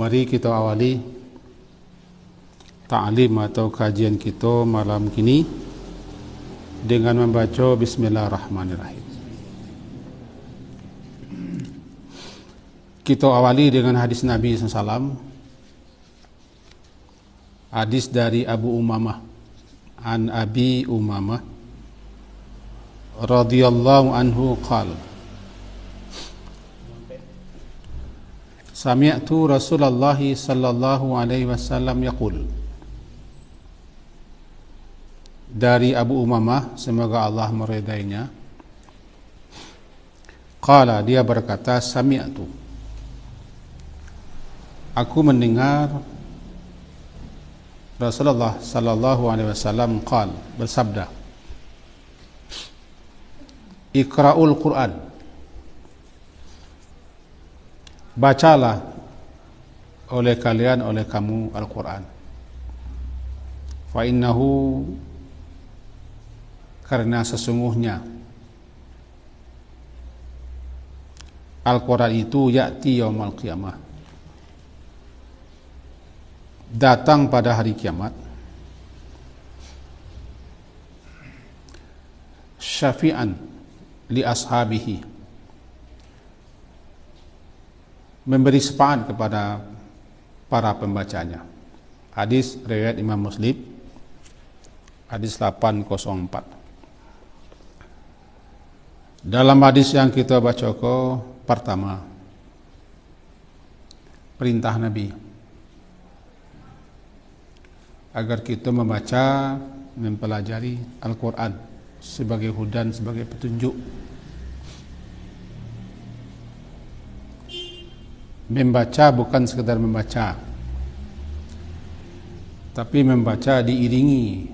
Mari kita awali ta'lim atau kajian kita malam kini dengan membaca Bismillahirrahmanirrahim. Kita awali dengan hadis Nabi SAW. Hadis dari Abu Umamah, an Abi Umamah radhiyallahu anhu qala Sami'tu Rasulullah sallallahu alaihi wasallam yaqul. Dari Abu Umamah, semoga Allah meridainya, qala, dia berkata, sami'tu, aku mendengar Rasulullah sallallahu alaihi wasallam bersabda, Iqra'ul Qur'an, bacalah oleh kalian, oleh kamu Al-Quran. Fa innahu, karena sesungguhnya Al-Quran itu ya'ti yaumal qiyamah, datang pada hari kiamat, syafi'an li ashabihi, memberi syafaat kepada para pembacanya. Hadis riwayat Imam Muslim, hadis 804. Dalam hadis yang kita baca pertama, perintah Nabi agar kita membaca, mempelajari Al-Quran sebagai hudan, sebagai petunjuk. Membaca bukan sekedar membaca, tapi membaca diiringi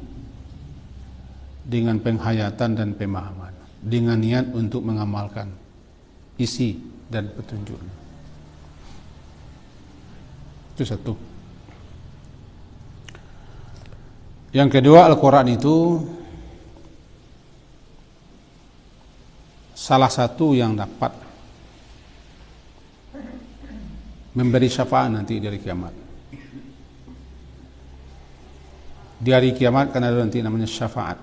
dengan penghayatan dan pemahaman, dengan niat untuk mengamalkan isi dan petunjuknya. Itu satu. Yang kedua, Al-Quran itu salah satu yang dapat memberi syafaat nanti dari kiamat. Di hari kiamat kan ada nanti namanya syafaat.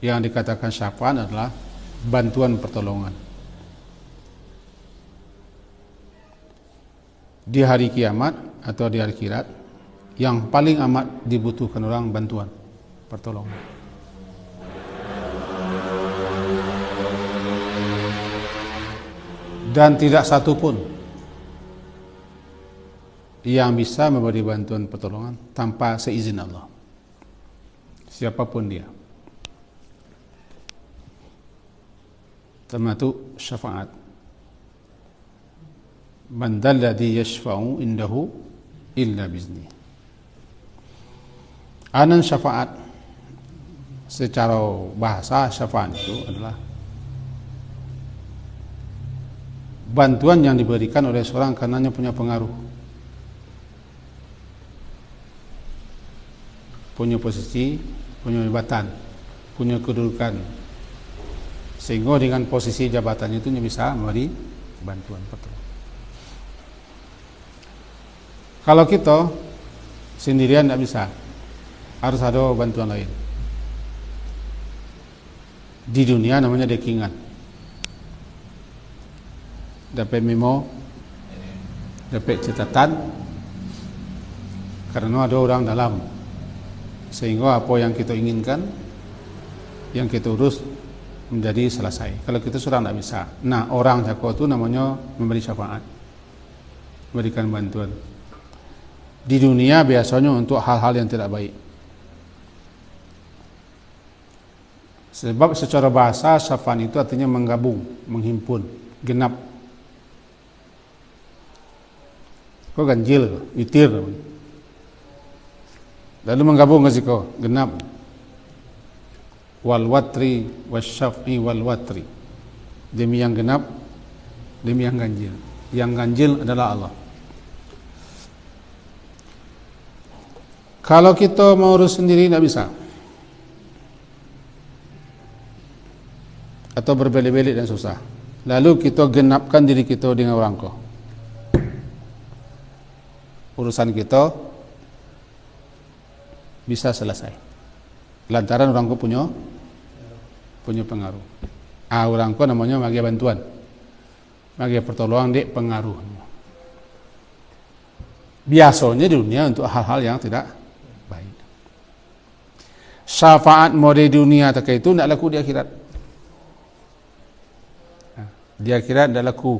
Yang dikatakan syafaat adalah bantuan pertolongan. Di hari kiamat atau di hari akhirat, yang paling amat dibutuhkan orang bantuan pertolongan. Dan tidak satu pun yang bisa memberi bantuan pertolongan tanpa seizin Allah, siapapun dia, termasuk syafaat. Man dzalladzi yashfa'u indahu illa bi'izni. Anan syafaat, secara bahasa syafaat itu adalah bantuan yang diberikan oleh seorang karenanya punya pengaruh, punya posisi, punya jabatan, punya kedudukan, sehingga dengan posisi jabatannya itu bisa memberi bantuan pertolongan. Kalau kita sendirian tidak bisa, harus ada bantuan lain. Di dunia namanya dekingan, dapat memo, dapat catatan, karena ada orang dalam, sehingga apa yang kita inginkan, yang kita urus menjadi selesai. Kalau kita sudah tidak bisa, nah orang jago itu namanya memberi syafaat, memberikan bantuan. Di dunia biasanya untuk hal-hal yang tidak baik. Sebab secara bahasa syafaat itu artinya menggabung, menghimpun, genap. Kau ganjil, witir, lalu menggabung ke situ, genap. Wal watri wasyafi wal watri, demi yang genap, demi yang ganjil. Yang ganjil adalah Allah. Kalau kita mau urus sendiri tidak bisa, atau berbelit-belit dan susah. lalu kita genapkan diri kita dengan orang ko, urusan kita bisa selesai lantaran orang ko punya pengaruh. Orang ko namanya bagi bantuan, bagi pertolongan di pengaruh. Biasanya di dunia untuk hal-hal yang tidak baik. Syafaat mau di dunia tak itu tidak laku di akhirat. Di akhirat tidak laku.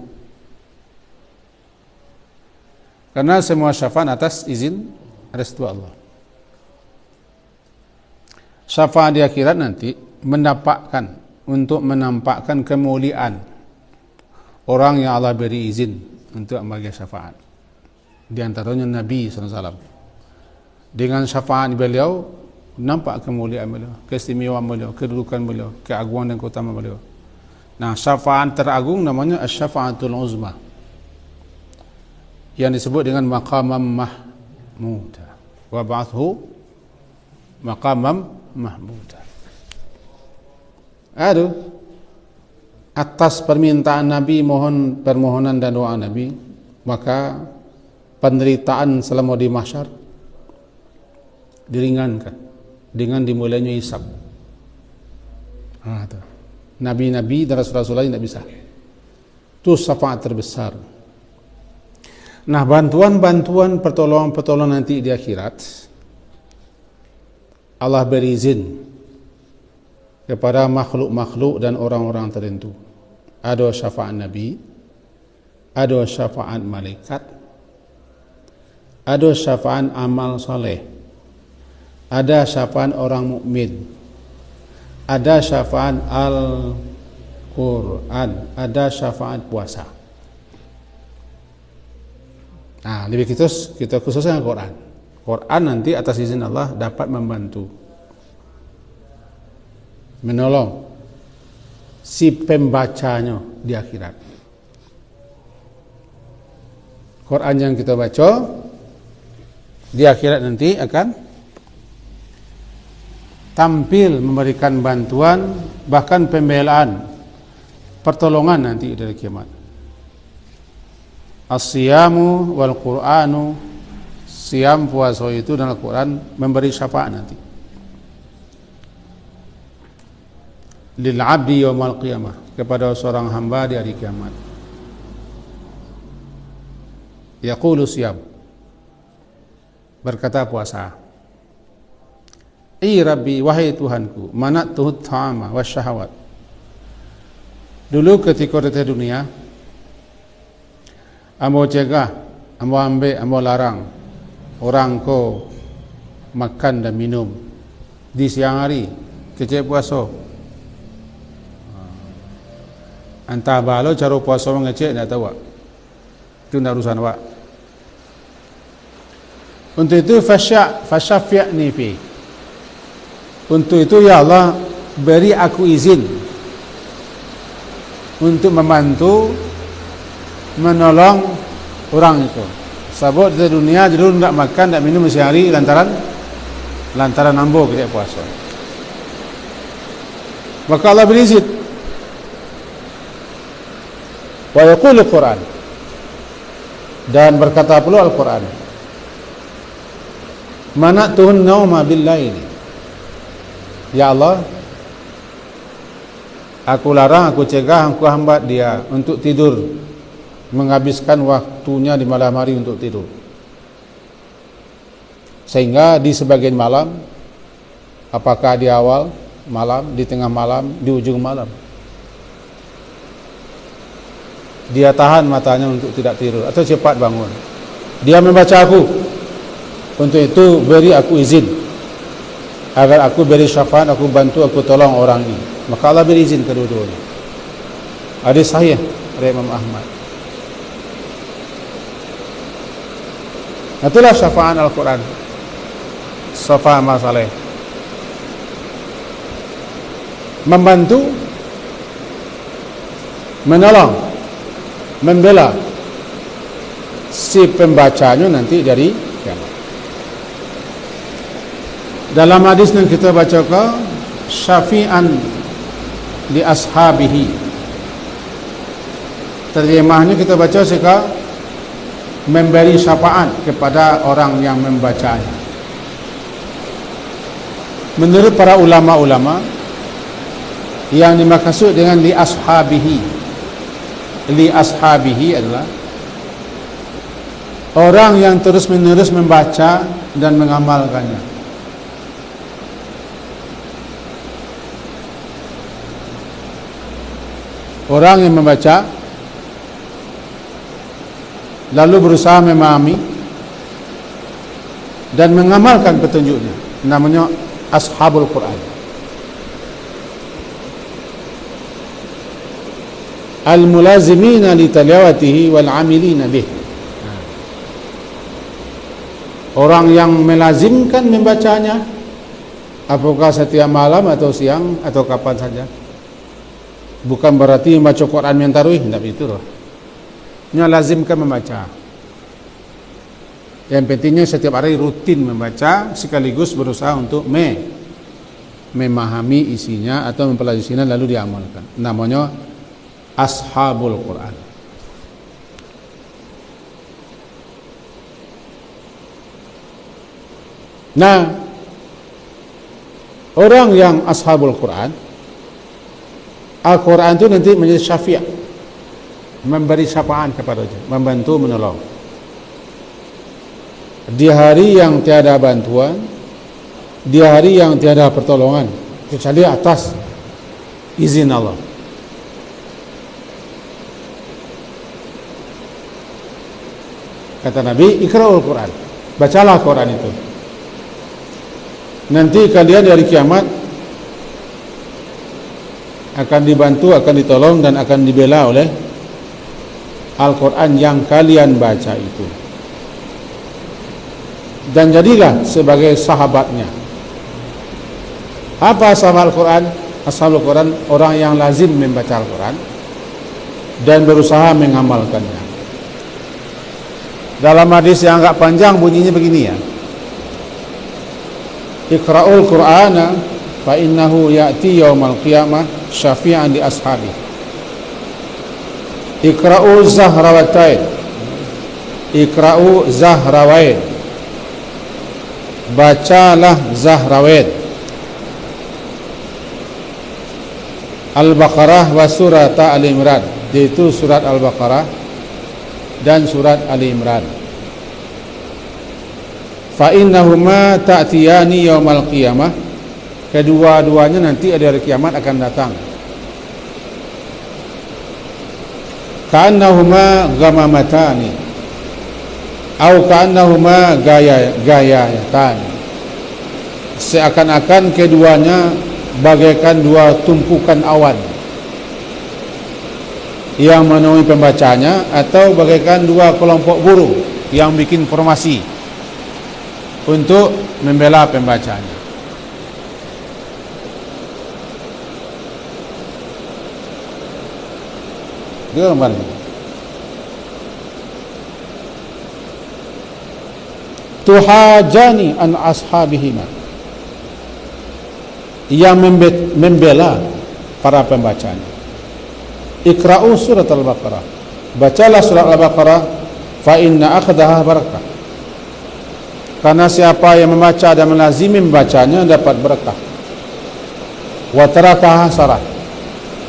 Karena semua syafaat atas izin restu Allah. Syafaat di akhirat nanti untuk menampakkan kemuliaan orang yang Allah beri izin untuk membagi syafaat. Di antaranya Nabi SAW. Dengan syafaat beliau nampak kemuliaan beliau, keistimewaan beliau, kedudukan beliau, keagungan dan keutamaan beliau. Nah, syafaat teragung namanya asy-syafaatul uzma, yang disebut dengan maqamam mahmuda. Wa ba'athu maqamam mahmuda. Aduh, atas permintaan Nabi, mohon permohonan dan doa Nabi, maka penderitaan selama di mahsyar diringankan dengan dimulainya hisab. Nabi-nabi dan rasul-rasul lain tidak bisa. Itu syafaat terbesar. Nah, bantuan-bantuan, pertolongan-pertolongan nanti di akhirat, Allah beri izin kepada makhluk-makhluk dan orang-orang tertentu. Ada syafaat Nabi, ada syafaat malaikat, ada syafaat amal soleh, ada syafaat orang mukmin, ada syafaat Al-Quran, ada syafaat puasa. Nah, lebih kita khususnya Quran. Quran nanti atas izin Allah dapat membantu, menolong si pembacanya di akhirat. Quran yang kita baca di akhirat nanti akan tampil memberikan bantuan, bahkan pembelaan, pertolongan nanti dari kiamat. As-siyamu wal Qur'anu, siam puasa itu dan Al-Quran memberi syafaat nanti. Lil abdi yaumal qiyamah, kepada seorang hamba di hari kiamat. Yaqulu siyam, berkata puasa, Rabbi, wahai Tuhanku, mana'tuhu ta'ama wa syahawat. Dulu ketika di dunia, ambo cegah, ambo ambil, ambo larang orang ko makan dan minum di siang hari kecil puasa. Entah balo cara puasa mengecek tak tahu. Itu tidak urusan awak. Untuk itu fasyafi'ni fi. Untuk itu ya Allah, beri aku izin untuk membantu menolong orang itu. Sebab di dunia dulu tidak makan, tidak minum sehari lantaran ambo kita puasa. Maka Allah beri izin. Wa yaqulu Quran, dan berkata pula Al-Quran, mana'tuhun nauma bil-laili. Ya Allah, aku larang, aku cegah, aku hambat dia untuk tidur, menghabiskan waktunya di malam hari untuk tidur, sehingga di sebagian malam, apakah di awal malam, di tengah malam, di ujung malam, dia tahan matanya untuk tidak tidur atau cepat bangun. Dia membaca aku. Untuk itu beri aku izin agar aku beri syafaat, aku bantu, aku tolong orang ini. Maka Allah beri izin kedua-duanya. Hadis sahih dari Imam Ahmad. Itulah syafaat Al-Quran, syafaat amal saleh, membantu, menolong, membela si pembacanya nanti dari kiamat. Dalam hadis yang kita bacakan, syafi'an li ashabihi, Terjemahnya kita baca sebagai memberi syafaat kepada orang yang membacanya. Menurut para ulama-ulama, yang dimaksud dengan li ashabihi adalah orang yang terus-menerus membaca dan mengamalkannya. Orang yang membaca lalu berusaha memahami dan mengamalkan petunjuknya, namanya ashabul Quran. Al-mulazimina li tilawatihi wal amilina bih. Orang yang melazimkan membacanya, apakah setiap malam atau siang atau kapan saja. Bukan berarti membaca Quran yang tarawih, tidak begitu loh. Nya lazimkan membaca. Yang pentingnya setiap hari rutin membaca, sekaligus berusaha untuk memahami isinya atau mempelajari isinya lalu diamalkan. Namanya ashabul Quran. Nah, orang yang ashabul Quran, Al-Quran itu nanti menjadi syafi'ah, memberi syafaat kepada dia, membantu, menolong di hari yang tiada bantuan, di hari yang tiada pertolongan kecuali atas izin Allah. Kata Nabi, ikra'ul Quran, bacalah Quran itu. Nanti kalian di hari kiamat akan dibantu, akan ditolong dan akan dibela oleh Al-Quran yang kalian baca itu. Dan jadilah sebagai sahabatnya. Apa sahabat Al-Quran? Ashabul Quran, orang yang lazim membaca Al-Quran dan berusaha mengamalkannya. Dalam hadis yang agak panjang bunyinya begini ya. Iqra'ul Qur'ana fa innahu ya'ti yaumal qiyamah syafi'an li ashabi. Iqra'u zahrawatain. Iqra'u zahrawain. Bacalah zahrawain. Al-Baqarah wa surat Ali Imran, yaitu surat Al-Baqarah dan surat Ali Imran. Fa innahuma ta'tiyani yaumal qiyamah, kedua-duanya nanti ada hari kiamat akan datang. Ka'annahuma ghammamatani atau ka'annahuma gayayatan, seakan-akan keduanya bagaikan dua tumpukan awan yang menemui pembacanya, atau bagaikan dua kelompok burung yang bikin formasi untuk membela pembacanya. Gambar tuhajani an ashabihima, yang membela para pembacanya. Iqra'u surat Al-Baqarah, bacalah surat Al-Baqarah, fa inna akhdaha barakah, karena siapa yang membaca dan melazimi membacanya dapat berkah. Wa tarakaha hasarah,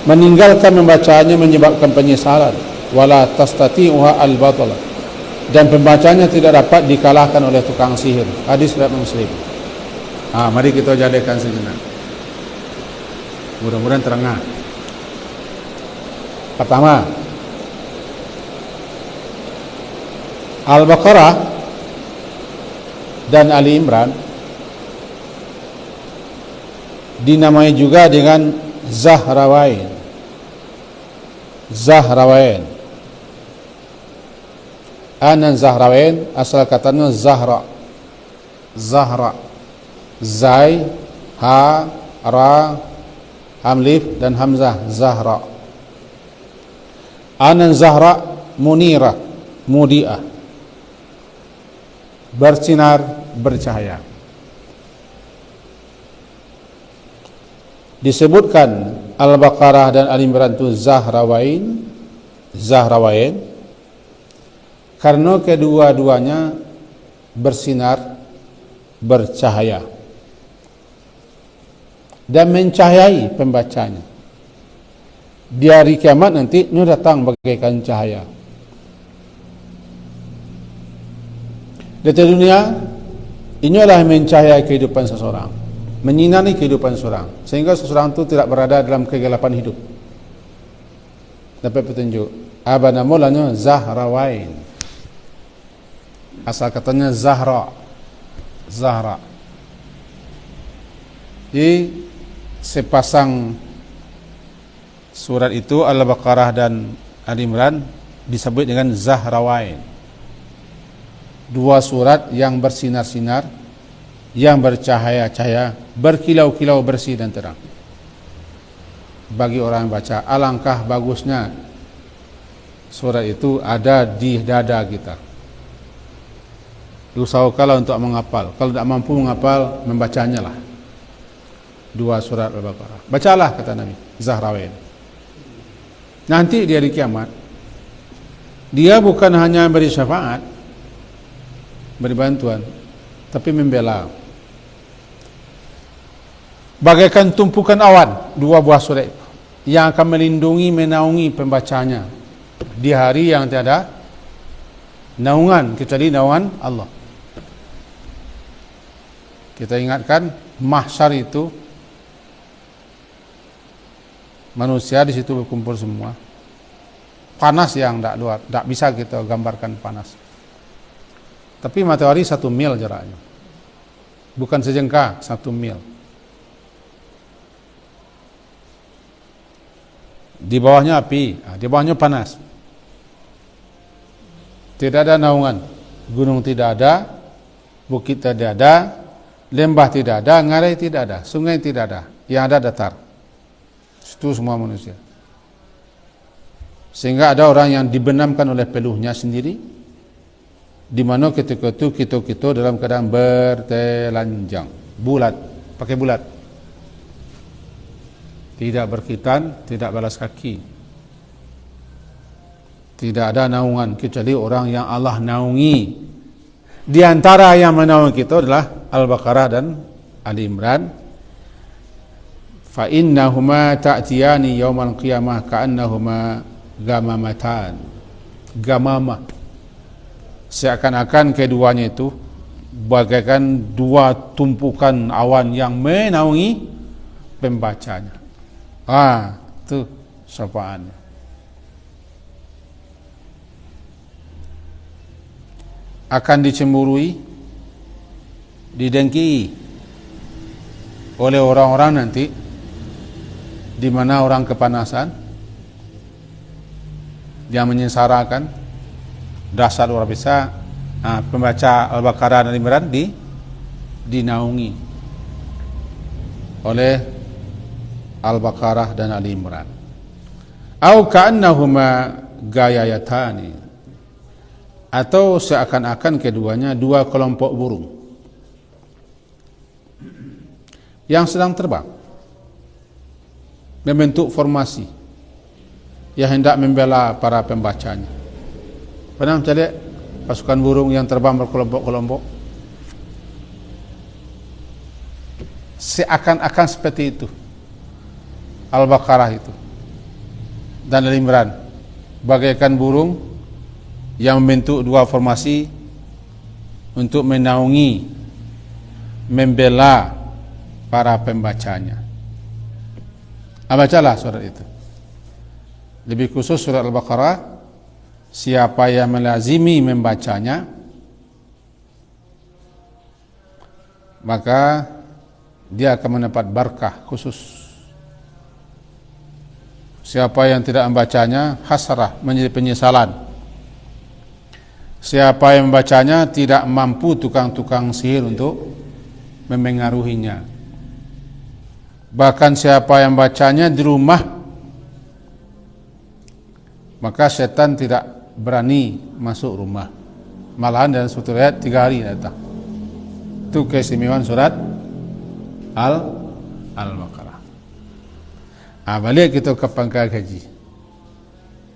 meninggalkan membacanya menyebabkan penyesalan. Wala tastati'uha al-batala, dan pembacanya tidak dapat dikalahkan oleh tukang sihir. Hadis riwayat Muslim. Mari kita jadikan sejenak, mudah-mudahan terengah. Pertama, Al-Baqarah dan Ali Imran dinamai juga dengan Zahrawain. Zahrawain. Anan Zahrawain, asal katanya Zahra. Zahra. Zai, Ha, Ra, Hamlif dan Hamzah. Zahra. Anan Zahra munirah, mudiah, bersinar, bercahaya. Disebutkan Al-Baqarah dan Al-Imran itu Zahrawain Zahrawain karena kedua-duanya bersinar, bercahaya dan mencahayai pembacanya. Di hari kiamat nanti ini datang bagaikan cahaya. Di dunia inilah yang mencahayai kehidupan seseorang, menyinari kehidupan seseorang, sehingga seseorang itu tidak berada dalam kegelapan hidup. Dapat petunjuk. Apa namanya? Zahrawain. Asal katanya Zahra. Di sepasang surat itu Al-Baqarah dan Al-Imran disebut dengan Zahrawain. Dua surat yang bersinar-sinar, yang bercahaya-cahaya, berkilau-kilau bersih dan terang. Bagi orang yang baca, alangkah bagusnya surat itu ada di dada kita. Usahakanlah untuk menghafal. Kalau tidak mampu menghafal, membacanya lah. Dua surat Al-Baqarah. Bacalah kata Nabi, Zahrawain. Nanti di hari kiamat, dia bukan hanya beri syafaat, beri bantuan, tapi membela. Bagaikan tumpukan awan, dua buah surat yang akan melindungi, menaungi pembacanya di hari yang tiada naungan kecuali naungan Allah. Kita ingatkan mahsyar itu manusia di situ berkumpul semua. Panas yang tidak bisa kita gambarkan panas. Tapi matahari 1 mil jaraknya. Bukan sejengkal, 1 mil. Di bawahnya api, di bawahnya panas. Tidak ada naungan. Gunung tidak ada, bukit tidak ada, lembah tidak ada, ngarai tidak ada, sungai tidak ada. Yang ada datar. Itu semua manusia. Sehingga ada orang yang dibenamkan oleh peluhnya sendiri, di mana ketika itu kita dalam keadaan bertelanjang, bulat, pakai bulat, tidak berkhitan, tidak balas kaki, tidak ada naungan kecuali orang yang Allah naungi. Di antara yang menaungi kita adalah Al-Baqarah dan Ali Imran. Fa innahuma ta'tiyani yaumal qiyamah ka'annahuma gamamatan. Gamamah, seakan-akan keduanya itu bagaikan dua tumpukan awan yang menaungi pembacanya. Itu syafaatnya. Akan dicemburui, didengki oleh orang-orang nanti di mana orang kepanasan, yang menyengsarakan, dahsyat luar biasa. Pembaca Al-Baqarah dan Al-Imran dinaungi oleh Al-Baqarah dan Al-Imran. Au ka'annahuma gayayatani, atau seakan-akan keduanya dua kelompok burung yang sedang terbang membentuk formasi yang hendak membela para pembacanya. Pernah lihat pasukan burung yang terbang berkelompok-kelompok? Seakan-akan seperti itu Al-Baqarah itu dan Al-Imran, bagaikan burung yang membentuk dua formasi untuk menaungi, membela para pembacanya. Bacalah surat itu. Lebih khusus surat Al-Baqarah, siapa yang melazimi membacanya, maka dia akan mendapat berkah khusus. Siapa yang tidak membacanya, hasrah, menjadi penyesalan. Siapa yang membacanya tidak mampu tukang-tukang sihir untuk memengaruhinya. Bahkan siapa yang bacanya di rumah, maka setan tidak berani masuk rumah. Malahan dalam suatu ayat 3 hari datang. Itu keistimewaan surat Al-Baqarah. Balik kita ke pangkal gaji.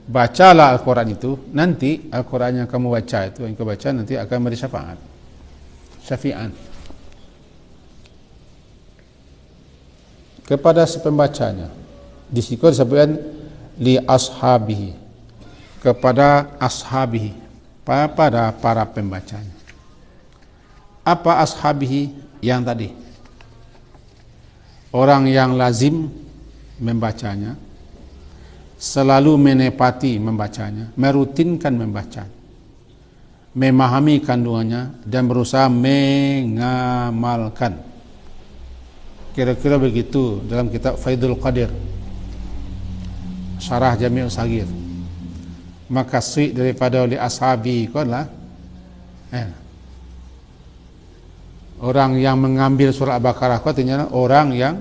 bacalah Al-Quran itu, nanti Al-Quran yang kamu baca itu, yang kau baca nanti akan memberi syafaat, syafi'an kepada si pembacanya. Di situ disebutkan li ashabihi, kepada ashabihi, pada para pembacanya. Apa ashabihi? Yang tadi, orang yang lazim membacanya, selalu menepati membacanya, merutinkan membaca, memahami kandungannya dan berusaha mengamalkan. Kira-kira begitu dalam kitab Faidul Qadir, Syarah Jami' Ushagir. Maka suik daripada oleh ashabi itu adalah orang yang mengambil surah Al-Baqarah itu artinya orang yang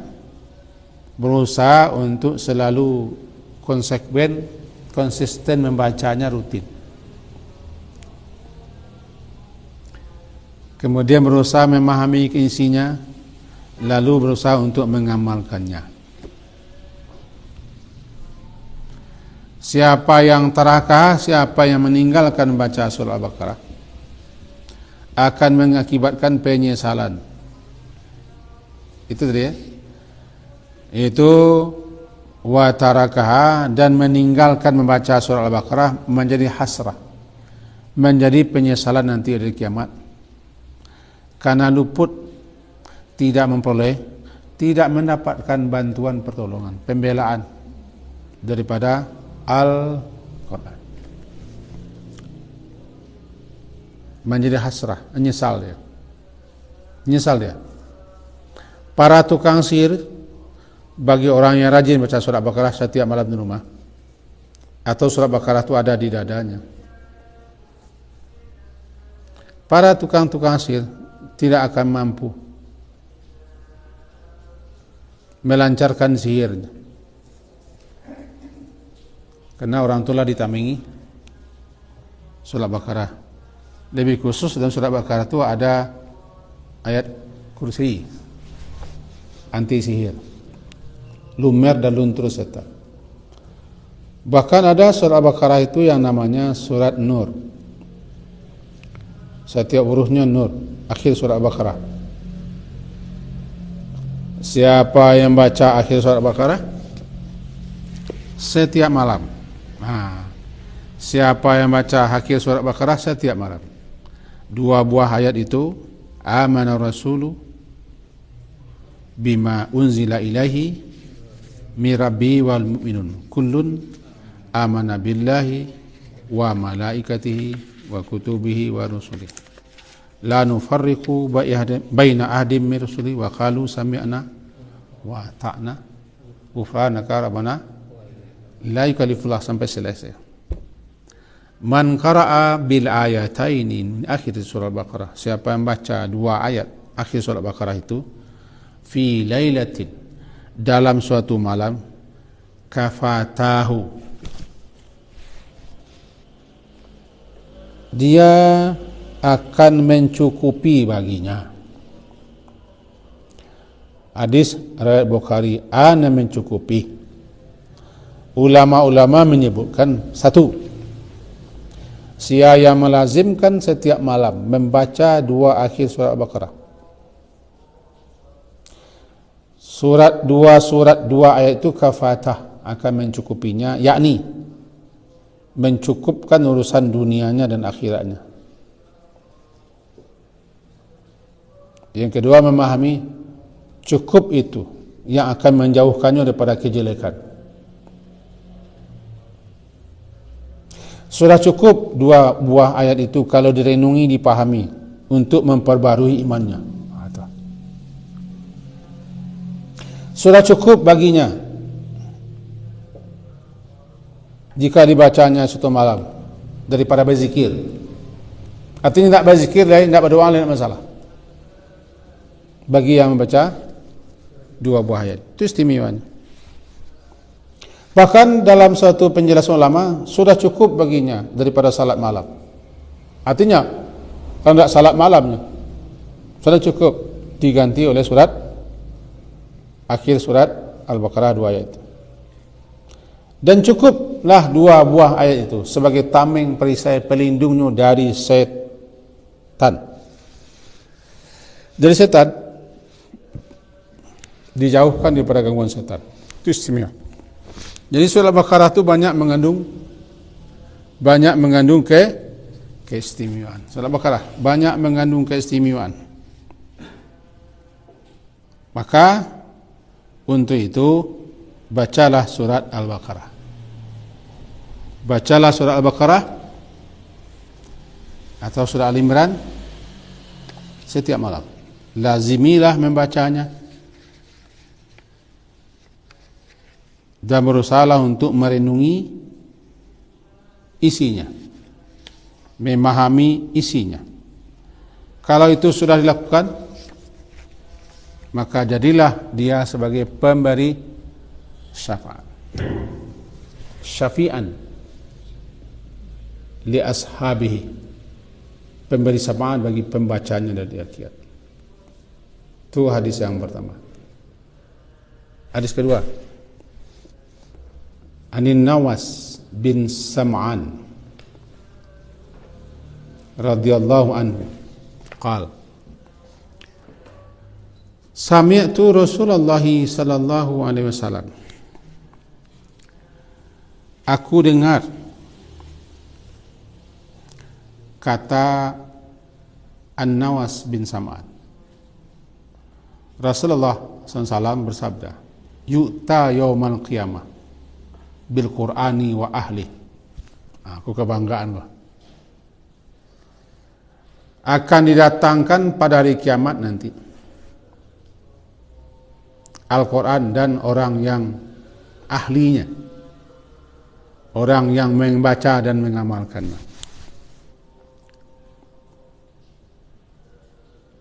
berusaha untuk selalu konsisten membacanya rutin. Kemudian berusaha memahami isinya, lalu berusaha untuk mengamalkannya. Siapa yang terakah, siapa yang meninggalkan baca surah Al-Baqarah akan mengakibatkan penyesalan. Itu tadi ya. Itu wa tarakaha, dan meninggalkan membaca surah Al-Baqarah menjadi hasrah, menjadi penyesalan nanti hari kiamat, karena luput, tidak memperoleh, tidak mendapatkan bantuan pertolongan, pembelaan daripada Al-Quran. Menjadi hasrah, menyesal dia. Para tukang sihir, bagi orang yang rajin baca surah Al-Baqarah setiap malam di rumah, atau surah Al-Baqarah itu ada di dadanya, para tukang sihir tidak akan mampu melancarkan sihirnya, karena orang itulah ditamingi surah Al-Baqarah. Lebih khusus dalam surah Al-Baqarah itu ada ayat kursi anti sihir, lumer dan luntur setan. Bahkan ada surah Al-Baqarah itu yang namanya surat Nur. Setiap hurufnya Nur, akhir surah Al-Baqarah. Siapa yang baca akhir surah Al-Baqarah setiap malam? Siapa yang baca akhir surah Al-Baqarah setiap malam? Dua buah ayat itu, amana rasulu bima unzila ilaihi mirabbi wal mu'minun kullun amana billahi wa malaikatihi wa kutubihi wa rusulihi la nufarriqu baina ahadin min rusuli wa qalu sami'na wa ta'na ghufranaka rabbana la yukallifullah, sampai selesai. Man qara'a bil ayataini min akhir surah Al-Baqarah, siapa yang baca dua ayat akhir surah Al-Baqarah itu, fi lailatin, dalam suatu malam, kafatahu, dia akan mencukupi baginya. Hadis riwayat Bukhari, ana mencukupi. Ulama-ulama menyebutkan, satu, siapa yang melazimkan setiap malam membaca dua akhir surah Al-Baqarah, surat dua ayat itu kafatah, akan mencukupinya, yakni mencukupkan urusan dunianya dan akhiratnya. Yang kedua, memahami cukup itu yang akan menjauhkannya daripada kejelekan. Sudah cukup dua buah ayat itu kalau direnungi, dipahami untuk memperbarui imannya. Sudah cukup baginya jika dibacanya satu malam daripada berzikir. Artinya tidak berzikir lain, tidak berdoa lain, masalah. Bagi yang membaca dua buah ayat, itu istimewanya. Bahkan dalam satu penjelasan ulama, sudah cukup baginya daripada salat malam. Artinya kalau tidak salat malamnya, sudah cukup, diganti oleh surat akhir surat Al-Baqarah dua ayat. Dan cukup Ambillah dua buah ayat itu sebagai tameng perisai pelindungnya dari setan. Dari setan, dijauhkan daripada gangguan setan. Itu istimewa. Jadi surah Al-Baqarah itu banyak mengandung keistimewaan. Surah Al-Baqarah banyak mengandung keistimewaan. Maka untuk itu bacalah surat Al-Baqarah. Bacalah surat Al-Baqarah atau surah Al-Imran setiap malam. Lazimilah membacanya dan berusahalah untuk merenungi isinya, memahami isinya. Kalau itu sudah dilakukan, maka jadilah dia sebagai pemberi syafaat, syafi'an li ashabihi, pemberi syafaat bagi pembacanya dari akhirat. Itu hadis yang pertama. Hadis kedua, Anin Nawas bin Sam'an radhiyallahu anhu qala sami'tu Rasulullah sallallahu alaihi wasallam, aku dengar kata An-Nawas bin Sam'an, Rasulullah SAW bersabda, yu'ta yaumal qiyamah bil Qur'ani wa ahli. Aku kebanggaan lah. Akan didatangkan pada hari kiamat nanti Al-Quran dan orang yang ahlinya, orang yang membaca dan mengamalkannya.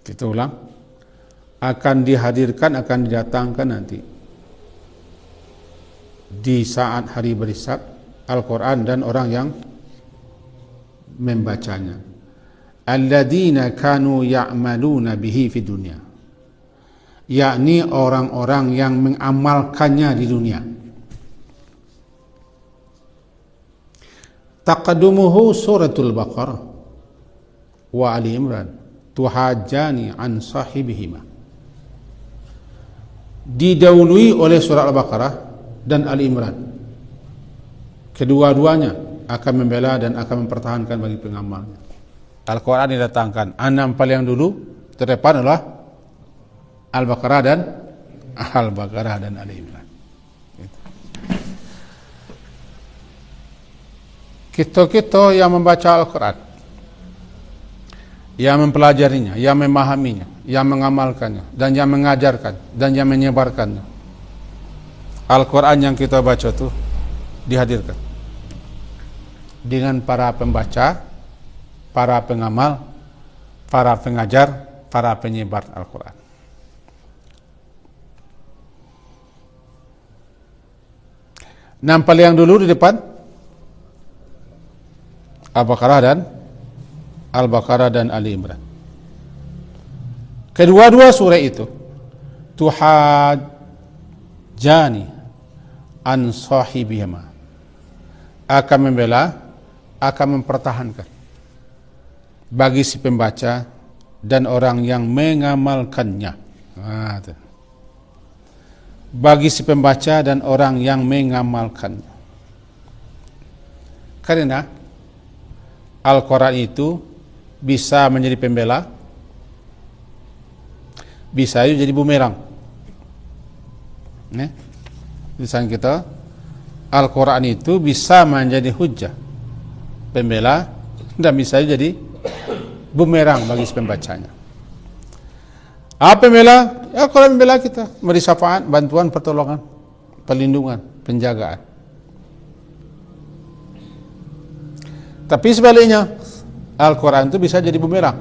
Kita ulang, akan dihadirkan, akan didatangkan nanti di saat hari berhisab Al-Quran dan orang yang membacanya. Alladzina kanu ya'maluna bihi fi dunya, yakni orang-orang yang mengamalkannya di dunia. Taqaddumuhu suratul Baqarah wa Ali Imran tuhajjani an sahibihima, didahului oleh surah Al-Baqarah dan Ali Imran. Kedua-duanya akan membela dan akan mempertahankan bagi pengamalnya. Al-Quran didatangkan, 6 paling dulu terdepan adalah Al-Baqarah dan Ali Imran. Kita yang membaca Al-Quran, yang mempelajarinya, yang memahaminya, yang mengamalkannya, dan yang mengajarkan, dan yang menyebarkannya. Al-Quran yang kita baca itu dihadirkan dengan para pembaca, para pengamal, para pengajar, para penyebar Al-Quran. Nampak yang dulu di depan Al-Baqarah dan Ali Imran. Kedua-dua surah itu tuhajjani an sahibihima, akan membela, akan mempertahankan bagi si pembaca dan orang yang mengamalkannya. Bagi si pembaca dan orang yang mengamalkannya. Karena Al-Quran itu bisa menjadi pembela, bisa juga jadi bumerang. Misalnya kita, Al-Quran itu bisa menjadi hujjah, pembela, dan bisa jadi bumerang bagi pembacanya. Apa pembela? Al-Quran membela kita, memberi syafaat, bantuan, pertolongan, perlindungan, penjagaan. Tapi sebaliknya, Al-Quran itu bisa jadi bumerang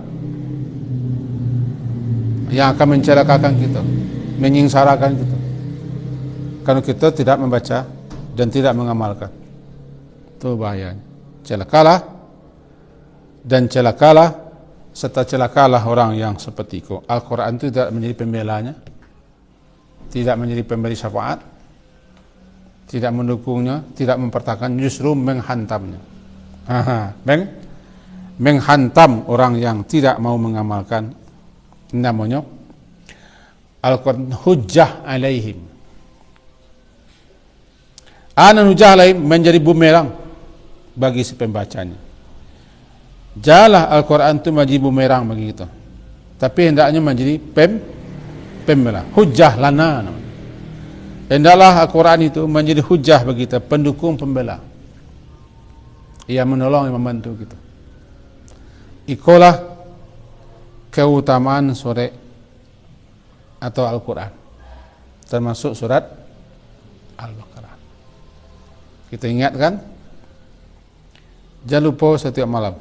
yang akan mencelakakan kita, menyengsarakan kita, karena kita tidak membaca dan tidak mengamalkan. Itu bahayanya. Celakalah serta celakalah orang yang seperti itu. Al-Quran itu tidak menjadi pembelanya, tidak menjadi pemberi syafaat, tidak mendukungnya, tidak mempertahankan, justru menghantamnya. Menghantam orang yang tidak mau mengamalkan, namanya Al-Quran hujjah alaihim. Hujjah alaihim menjadi bumerang bagi si pembacanya. Jalah Al-Quran itu menjadi bumerang bagi kita, tapi hendaknya menjadi pembela, hujjah lana namanya. Hendaklah Al-Quran itu menjadi hujjah bagi kita, pendukung, pembela. Ia menolong, ia membantu kita. Ikulah keutamaan surat atau Al-Quran, termasuk surat Al-Baqarah. Kita ingatkan, jangan lupa setiap malam.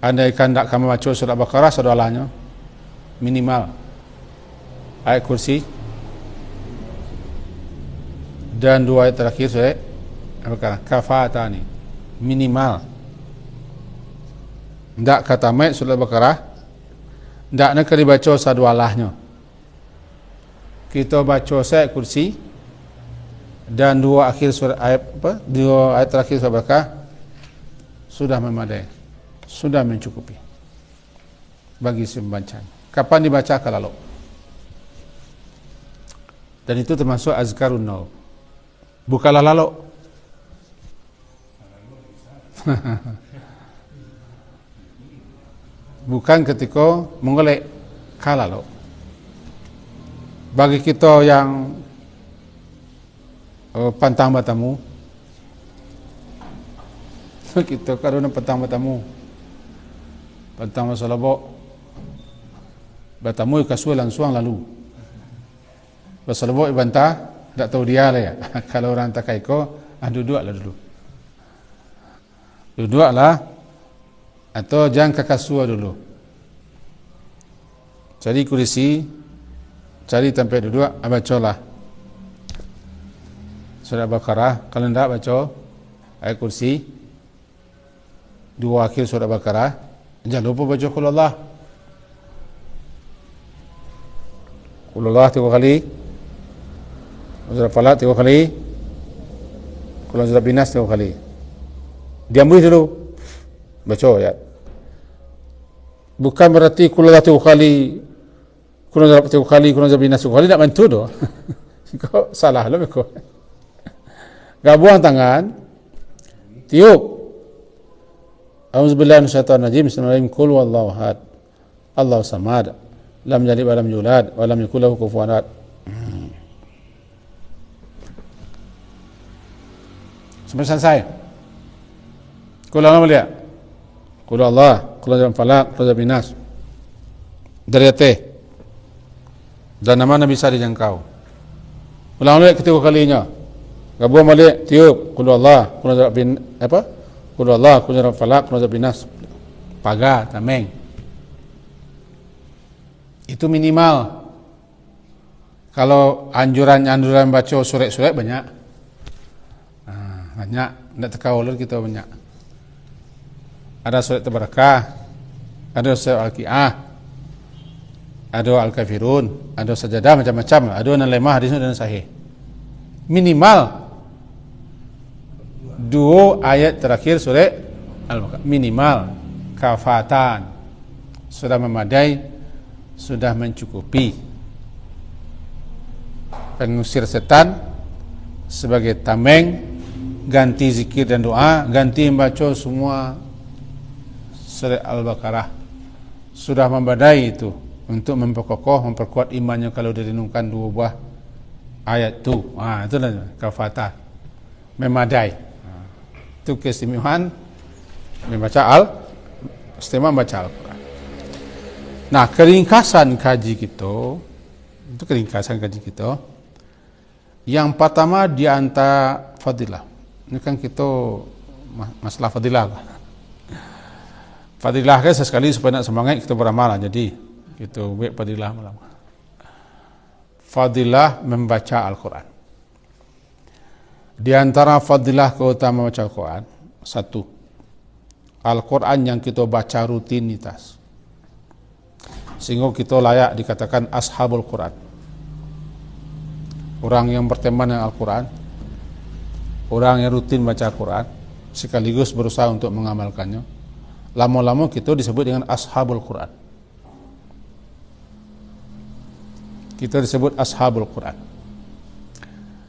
Andaikan tak kamu baca surat Al-Baqarah, saudalahnya minimal ayat kursi dan 2 ayat terakhir surat Al-Baqarah, kafatani, minimal. Tak kata mayat surat Al-Baqarah, tak nak dibaca sadualahnya. Kita baca ayat kursi dan 2 akhir surat ayat 2 ayat terakhir surat Al-Baqarah sudah memadai, sudah mencukupi bagi si pembacaan. Kapan dibaca? Kalau dan itu termasuk azkarun naum, bukanlah lalu. Bukan ketika menggolek kalau bagi kita yang pantang batamu, kita kadang pantang batamu, pantang masalabok batamu ikasui langsung lalu masalabok ibantah, tak tahu dia lah ya. Kalau orang tak kaiko, duduklah dulu, duduklah, atau jangan kakasua dulu, cari kursi, cari tempat duduk, bacalah surat Al-Baqarah. Kalau tidak baca ayat kursi, 2 akhir surat Al-Baqarah, jangan lupa baca qul Allah. Qul Allah 3 kali, surat Falaq 3 kali, qul surat Binas 3 kali. Diambil dulu, baca ayat. Bukan berarti qul Allah 3 kali, qul surat 3 kali, qul surat Binas 3 kali, tak bantu doh. Kau salah lo kau. Gabuang tangan, tiup. A'udzubillahi minasyaitonir rajim. Bismillahirrahmanirrahim. Qul huwallahu ahad, Allahu samad, lam yalid wa lam yulad wa lam yakul lahu kufuwan ahad. Sampai selesai. Qul Allah mulia. Qul Allah, qul surat Falaq, qul surat Binas. Dari hati. Dan nama Nabi bisa dijangkau. Ulang-ulang ketiga kalinya. Gabung balik, tiup, qul Allah, qul surat qul Allah, qul surat Falaq, qul surat Binas. Pagar, tameng. Itu minimal. Kalau anjuran baca surat-surat banyak. Banyak, tidak terkawal kita banyak. Ada surat Tabarakah, ada surat Al-Qiyah, ada Al-Kafirun, ada Sajadah, macam-macam. Ada yang lemah hadis dan sahih. Minimal 2 ayat terakhir surat Al-Baqarah, minimal kafatan, sudah memadai, sudah mencukupi. Pengusir setan sebagai tameng, ganti zikir dan doa, ganti membaca semua surat Al-Baqarah. Sudah memadai itu untuk memperkokoh, memperkuat imannya kalau direnungkan 2 buah ayat itu. Itulah kafatan, memadai. Itu keistimewaan membaca istimewa membaca Al-Quran. Nah, keringkasan kaji kita, itu keringkasan kaji kita. Yang pertama di antara fadilah. Ini kan kita masalah fadilah. Fadilah kan sesekali supaya nak semangat kita beramal. Jadi kita buat fadilah malam. Fadilah membaca Al-Quran. Di antara fadilah keutamaan membaca Al-Quran, 1, Al-Quran yang kita baca rutinitas, sehingga kita layak dikatakan ashabul Quran, orang yang berteman dengan Al-Quran, orang yang rutin baca Quran sekaligus berusaha untuk mengamalkannya, lama-lama kita disebut dengan ashabul Quran. Kita disebut ashabul Quran.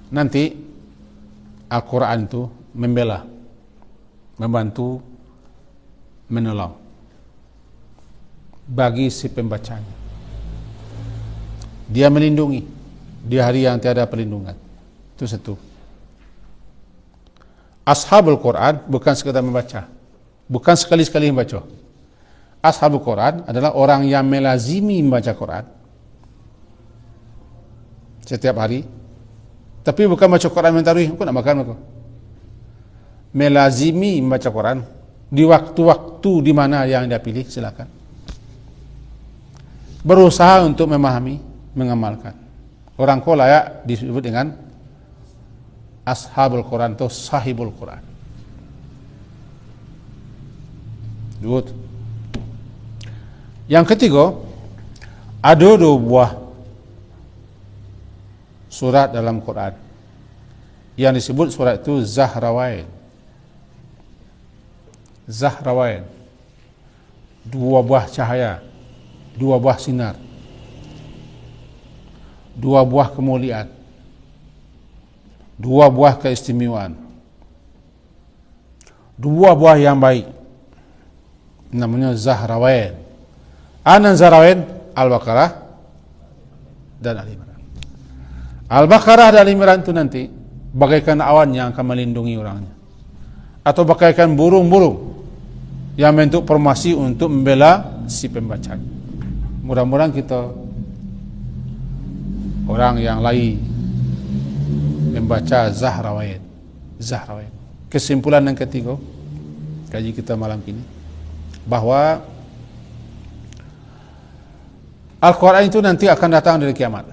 Nanti Al-Quran itu membela, membantu, menolong bagi si pembacanya. Dia melindungi di hari yang tiada perlindungan. Itu satu. Ashabul Quran bukan sekadar membaca, bukan sekali-sekali membaca. Ashabul Quran adalah orang yang melazimi membaca Quran setiap hari, tapi bukan baca Quran mentaruh, aku nak makan aku. Melazimi membaca Quran di waktu-waktu di mana yang dia pilih, silakan. Berusaha untuk memahami, mengamalkan. Orang ko layak disebut dengan ashabul Quran atau sahibul Quran. Good. Yang ketiga, ada 2 buah surat dalam Quran yang disebut surat itu Zahrawain. Zahrawain, 2 buah cahaya, 2 buah sinar, 2 buah kemuliaan, 2 buah keistimewaan, 2 buah yang baik, namanya Zahrawain. Anan Zahrawain, Al-Baqarah dan Al-Imran. Al-Baqarah dan Al-Imran itu nanti bagaikan awan yang akan melindungi orangnya, atau bagaikan burung-burung yang bentuk formasi untuk membela si pembacaan. Mudah-mudahan kita orang yang lain membaca Zahrawain. Zahrawain. Kesimpulan yang ketiga kaji kita malam ini, bahwa Al-Quran itu nanti akan datang dari kiamat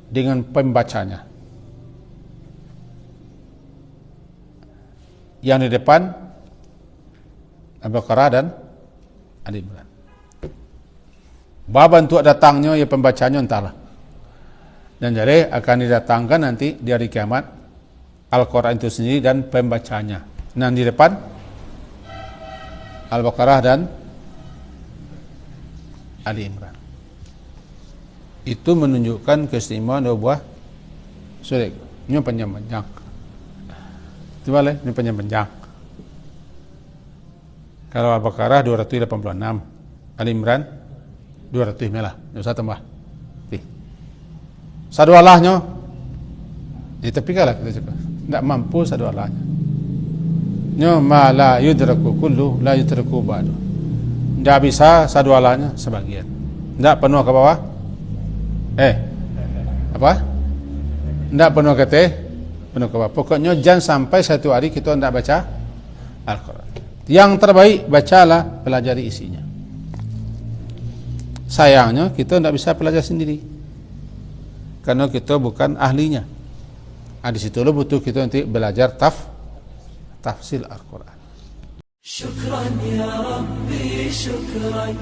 dengan pembacanya. Yang di depan Al-Baqarah dan Al-Imran. Bab untuk datangnya ya pembacanya entahlah. Dan jadi akan didatangkan nanti di hari kiamat Al-Quran itu sendiri dan pembacanya. Nah, di depan Al-Baqarah dan Al-Imran. Itu menunjukkan keistimewaan 2 buah surat. Ini panjang-panjang. Itu boleh, ini panjang-panjang. Kalau Al-Baqarah 286, Al-Imran 200 melah. Tidak usah tambah. Sadu Allahnya, tapi kalau kita cakap tidak mampu sadu Allahnya. Nya ma la yudraku kullu la yudraku ba'du. Tidak bisa sadu Allahnya sebagian. Tidak penuh ke bawah. Apa? Tidak penuh ke teh, penuh ke bawah. Pokoknya jangan sampai satu hari kita tidak baca Al-Quran. Yang terbaik bacalah, pelajari isinya. Sayangnya kita tidak bisa pelajari sendiri, karena kita bukan ahlinya. Di situ butuh kita nanti belajar tafsir Al-Quran. Syukran ya Rabbi, syukran,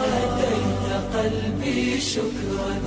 hadaita qalbi, syukran.